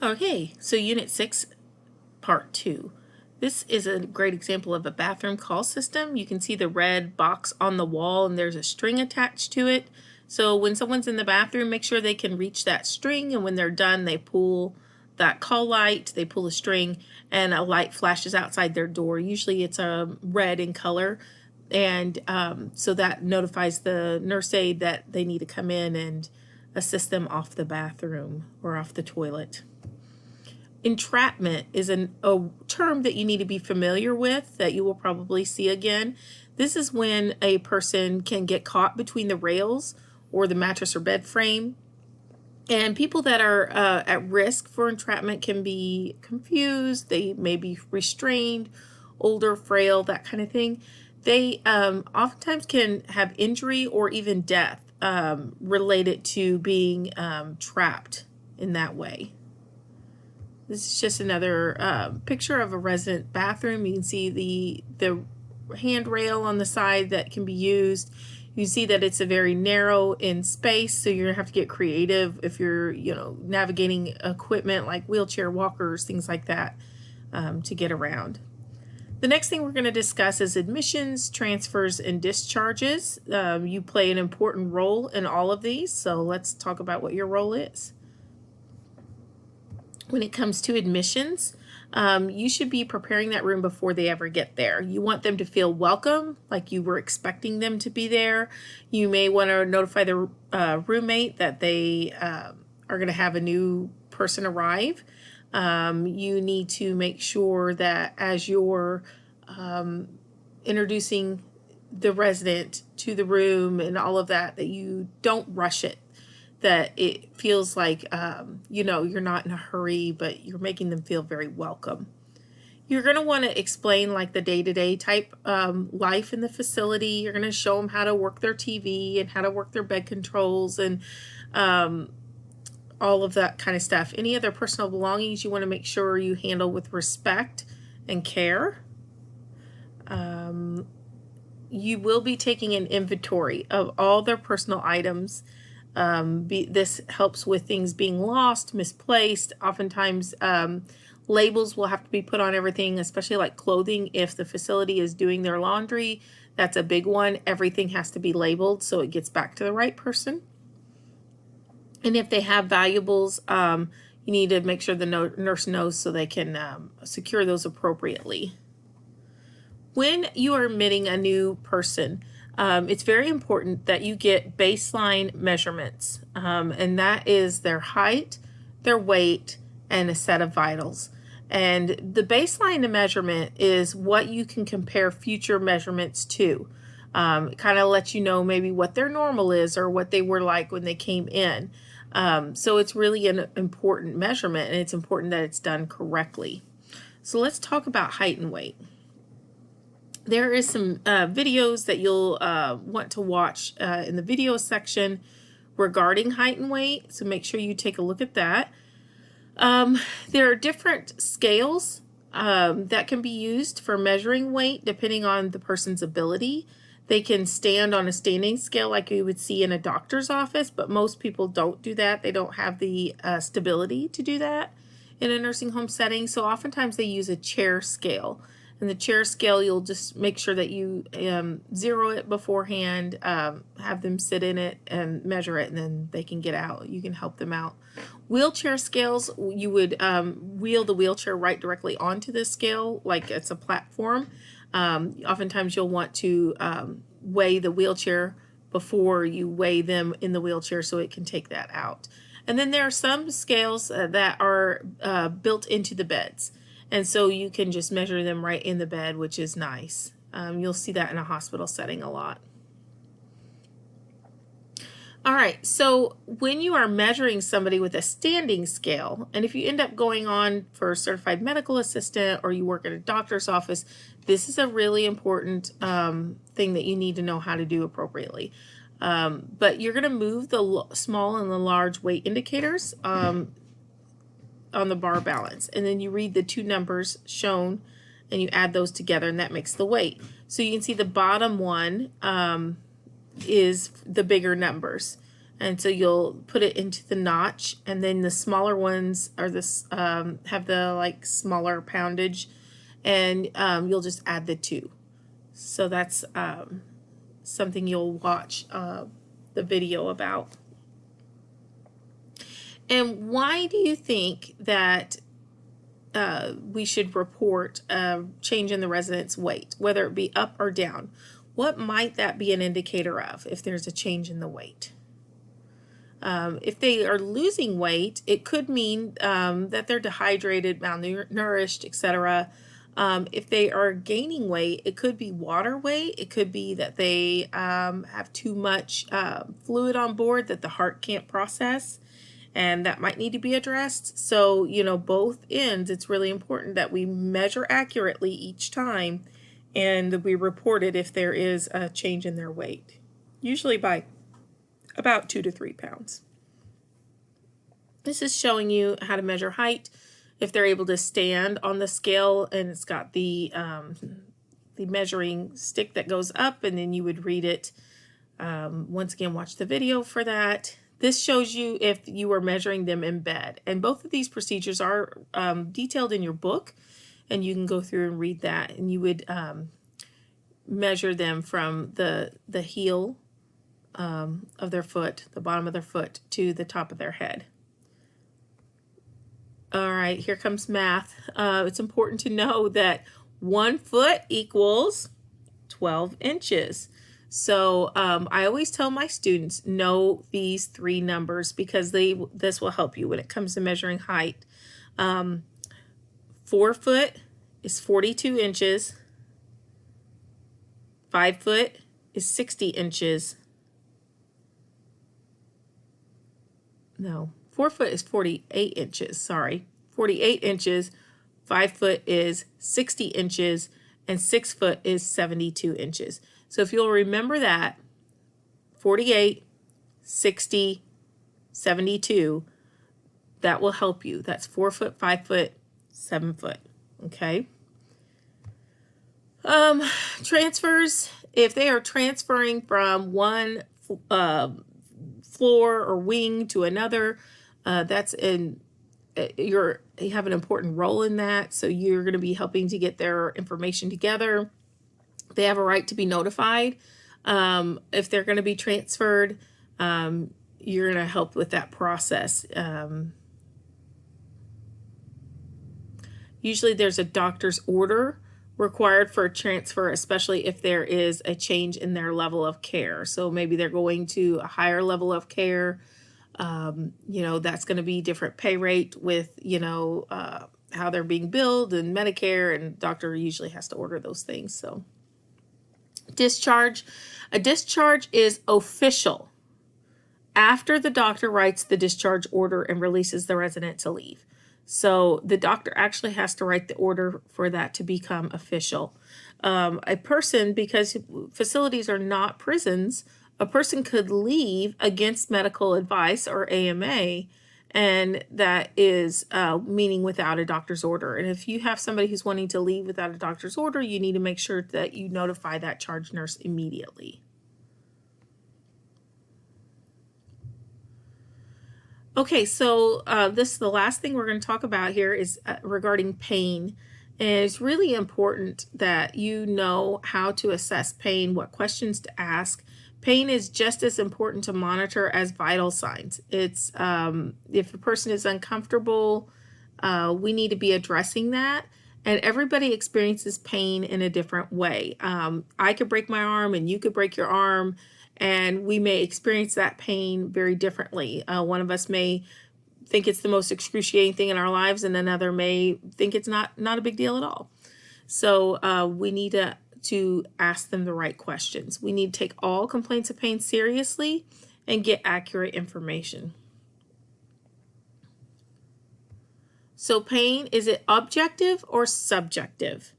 Okay, so Unit 6, Part 2. This is a great example of a bathroom call system. You can see the red box on the wall and there's a string attached to it. So when someone's in the bathroom, make sure they can reach that string, and when they're done, they pull that call light, they pull the string, and a light flashes outside their door. Usually it's red in color, and so that notifies the nurse aide that they need to come in and assist them off the bathroom or off the toilet. Entrapment is a term that you need to be familiar with, that you will probably see again. This is when a person can get caught between the rails or the mattress or bed frame. And people that are at risk for entrapment can be confused, they may be restrained, older, frail, that kind of thing. They oftentimes can have injury or even death related to being trapped in that way. This is just another picture of a resident bathroom. You can see the handrail on the side that can be used. You see that it's a very narrow in space, so you're gonna have to get creative if you're, navigating equipment like wheelchair walkers, things like that, to get around. The next thing we're going to discuss is admissions, transfers, and discharges. You play an important role in all of these, so let's talk about what your role is. When it comes to admissions, you should be preparing that room before they ever get there. You want them to feel welcome, like you were expecting them to be there. You may want to notify the roommate that they are going to have a new person arrive. You need to make sure that as you're introducing the resident to the room and all of that, that you don't rush it, that it feels like, you're not in a hurry, but you're making them feel very welcome. You're going to want to explain like the day-to-day type life in the facility. You're going to show them how to work their TV and how to work their bed controls and all of that kind of stuff. Any other personal belongings you want to make sure you handle with respect and care. You will be taking an inventory of all their personal items. This helps with things being lost, misplaced. Oftentimes, labels will have to be put on everything, especially like clothing. If the facility is doing their laundry, that's a big one. Everything has to be labeled so it gets back to the right person. And if they have valuables, you need to make sure the nurse knows so they can secure those appropriately. When you are admitting a new person, it's very important that you get baseline measurements, and that is their height, their weight, and a set of vitals. And the baseline measurement is what you can compare future measurements to. It kind of lets you know maybe what their normal is or what they were like when they came in. So it's really an important measurement, and it's important that it's done correctly. So let's talk about height and weight. There is some videos that you'll want to watch in the video section regarding height and weight, so make sure you take a look at that. There are different scales that can be used for measuring weight depending on the person's ability. They can stand on a standing scale like you would see in a doctor's office, but most people don't do that. They don't have the stability to do that in a nursing home setting, so oftentimes they use a chair scale. And the chair scale, you'll just make sure that you zero it beforehand, have them sit in it and measure it, and then they can get out. You can help them out. Wheelchair scales, you would wheel the wheelchair right directly onto the scale like it's a platform. Oftentimes you'll want to weigh the wheelchair before you weigh them in the wheelchair so it can take that out. And then there are some scales that are built into the beds. And so you can just measure them right in the bed, which is nice. You'll see that in a hospital setting a lot. All right, so when you are measuring somebody with a standing scale, and if you end up going on for a certified medical assistant or you work at a doctor's office, this is a really important thing that you need to know how to do appropriately. But you're going to move the small and the large weight indicators on the bar balance, and then you read the two numbers shown and you add those together, and that makes the weight. So you can see the bottom one is the bigger numbers, And so you'll put it into the notch, and then the smaller ones are this have the like smaller poundage, and you'll just add the 2. So that's something you'll watch the video about. And why do you think that we should report a change in the resident's weight, whether it be up or down? What might that be an indicator of if there's a change in the weight? If they are losing weight, it could mean that they're dehydrated, malnourished, etc. If they are gaining weight, it could be water weight. It could be that they have too much fluid on board that the heart can't process, and that might need to be addressed. So, both ends, it's really important that we measure accurately each time and we report it if there is a change in their weight, usually by about 2 to 3 pounds. This is showing you how to measure height. If they're able to stand on the scale, and it's got the measuring stick that goes up, and then you would read it. Once again, watch the video for that. This shows you if you are measuring them in bed. And both of these procedures are detailed in your book, and you can go through and read that. And you would measure them from the heel of their foot, the bottom of their foot, to the top of their head. All right, here comes math. It's important to know that 1 foot equals 12 inches. So I always tell my students, know these 3 numbers because this will help you when it comes to measuring height. 4 foot is 42 inches. 5 foot is 60 inches. No, 4 foot is 48 inches, sorry. 48 inches, 5 foot is 60 inches, and 6 foot is 72 inches. So if you'll remember that, 48, 60, 72, that will help you. That's 4 foot, 5 foot, 7 foot, okay? Transfers, if they are transferring from one floor or wing to another, that's you have an important role in that. So you're going to be helping to get their information together. They have a right to be notified. If they're going to be transferred, you're going to help with that process. Usually there's a doctor's order required for a transfer, especially if there is a change in their level of care. So maybe they're going to a higher level of care. That's going to be different pay rate with, how they're being billed and Medicare, and doctor usually has to order those things. So discharge. A discharge is official after the doctor writes the discharge order and releases the resident to leave. So the doctor actually has to write the order for that to become official. A person, because facilities are not prisons, a person could leave against medical advice or AMA, and that is meaning without a doctor's order. And if you have somebody who's wanting to leave without a doctor's order, you need to make sure that you notify that charge nurse immediately. Okay, so this is the last thing we're going to talk about here is regarding pain. And it's really important that you know how to assess pain, what questions to ask. Pain is just as important to monitor as vital signs. It's if a person is uncomfortable, we need to be addressing that. And everybody experiences pain in a different way. I could break my arm and you could break your arm, and we may experience that pain very differently. One of us may think it's the most excruciating thing in our lives, and another may think it's not a big deal at all. So we need to ask them the right questions. We need to take all complaints of pain seriously and get accurate information. So pain, is it objective or subjective?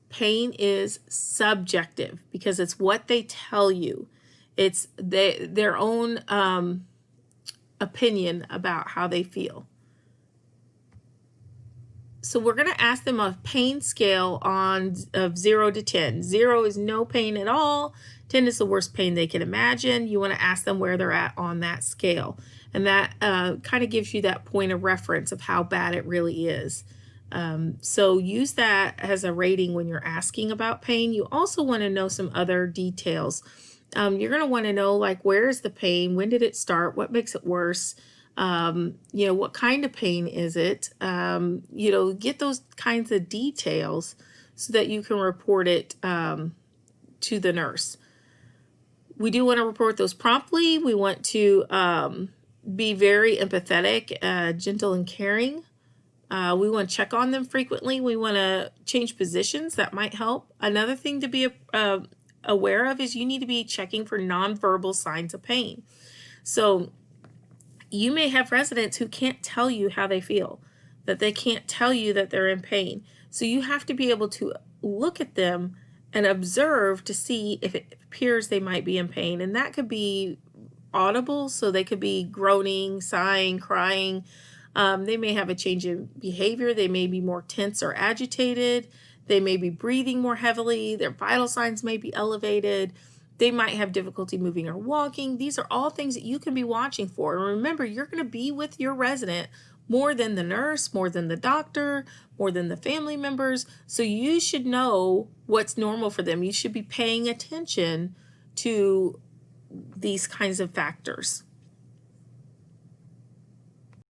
Pain is subjective because it's what they tell you. It's their own opinion about how they feel. So we're going to ask them a pain scale of 0 to 10. 0 is no pain at all. 10 is the worst pain they can imagine. You want to ask them where they're at on that scale. And that kind of gives you that point of reference of how bad it really is. So use that as a rating when you're asking about pain. You also want to know some other details. You're going to want to know, like, where is the pain? When did it start? What makes it worse? What kind of pain is it? Get those kinds of details so that you can report it to the nurse. We do want to report those promptly. We want to be very empathetic, gentle, and caring. We want to check on them frequently. We want to change positions. That might help. Another thing to be aware of is you need to be checking for nonverbal signs of pain. So you may have residents who can't tell you how they feel, that they can't tell you that they're in pain. So you have to be able to look at them and observe to see if it appears they might be in pain. And that could be audible, so they could be groaning, sighing, crying. They may have a change in behavior. They may be more tense or agitated. They may be breathing more heavily. Their vital signs may be elevated. They might have difficulty moving or walking. These are all things that you can be watching for. And remember, you're going to be with your resident more than the nurse, more than the doctor, more than the family members. So you should know what's normal for them. You should be paying attention to these kinds of factors.